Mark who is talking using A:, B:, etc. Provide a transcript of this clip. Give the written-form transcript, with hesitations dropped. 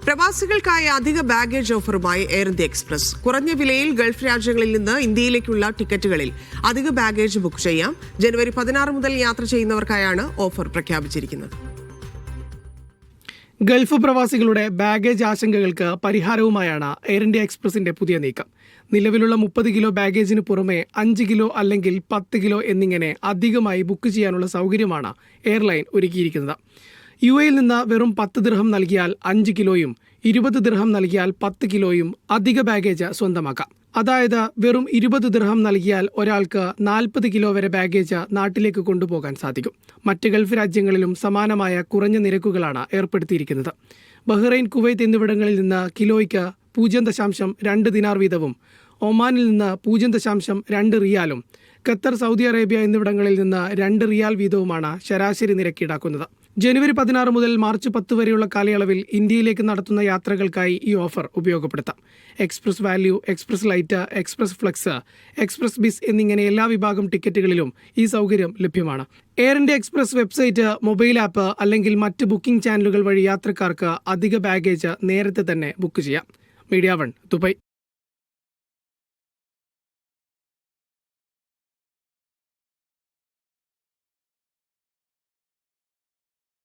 A: പ്രവാസികൾക്കായി അധിക baggage ഓഫറുമായി air India express. കുറഞ്ഞ വിലയിൽ ഗൾഫ് രാജ്യങ്ങളിൽ നിന്ന് ഇന്ത്യയിലേക്കുള്ള ടിക്കറ്റുകളിൽ അധിക ബാഗേജ് ബുക്ക് ചെയ്യാം. ജനുവരി 16 മുതൽ യാത്ര ചെയ്യുന്നവർക്കായാണ് ഓഫർ പ്രഖ്യാപിച്ചിരിക്കുന്നത്.
B: ഗൾഫ് പ്രവാസികളുടെ ബാഗേജ് ആശങ്കകൾക്ക് പരിഹാരവുമായാണ് എയർ ഇന്ത്യ എക്സ്പ്രസിന്റെ പുതിയ നീക്കം. നിലവിലുള്ള 30 കിലോ ബാഗേജിന് പുറമെ 5 കിലോ അല്ലെങ്കിൽ 10 കിലോ എന്നിങ്ങനെ അധികമായി ബുക്ക് ചെയ്യാനുള്ള സൗകര്യമാണ് എയർലൈൻ ഒരുക്കിയിരിക്കുന്നത്. UAE നിന്ന് വെറും 10 ദിർഹം നൽകിയാൽ 5 കിലോയും 20 ദിർഹം നൽകിയാൽ 10 കിലോയും അധിക ബാഗേജ് സ്വന്തമാക്കാം. അതായത് വെറും 20 ദിർഹം നൽകിയാൽ ഒരാൾക്ക് 40 കിലോ വരെ ബാഗേജ് നാട്ടിലേക്ക് കൊണ്ടുപോകാൻ സാധിക്കും. മറ്റ് ഗൾഫ് രാജ്യങ്ങളിലും സമാനമായ കുറഞ്ഞ നിരക്കുകളാണ് ഏർപ്പെടുത്തിയിരിക്കുന്നത്. ബഹ്റൈൻ, കുവൈത്ത് എന്നിവിടങ്ങളിൽ നിന്ന് കിലോയ്ക്ക് 0.2 ദിനാർ വീതവും, ഒമാനിൽ നിന്ന് 0.2 റിയാലും, ഖത്തർ, സൗദി അറേബ്യ എന്നിവിടങ്ങളിൽ നിന്ന് 2 റിയാൽ വീതവുമാണ് ശരാശരി നിരക്ക് ഈടാക്കുന്നത്. ജനുവരി 16 മുതൽ മാർച്ച് 10 വരെയുള്ള കാലയളവിൽ ഇന്ത്യയിലേക്ക് നടത്തുന്ന യാത്രകൾക്കായി ഈ ഓഫർ ഉപയോഗപ്പെടുത്താം. Express value, express light, express flex, express biz എന്നിങ്ങനെ എല്ലാ വിഭാഗം ടിക്കറ്റുകളിലും ഈ സൗകര്യം ലഭ്യമാണ്. Air India express website, mobile app അല്ലെങ്കിൽ മറ്റ് ബുക്കിംഗ് ചാനലുകൾ വഴി യാത്രക്കാർക്ക് അധിക ബാഗേജ് നേരത്തെ തന്നെ ബുക്ക് ചെയ്യാം. Media 1, Dubai.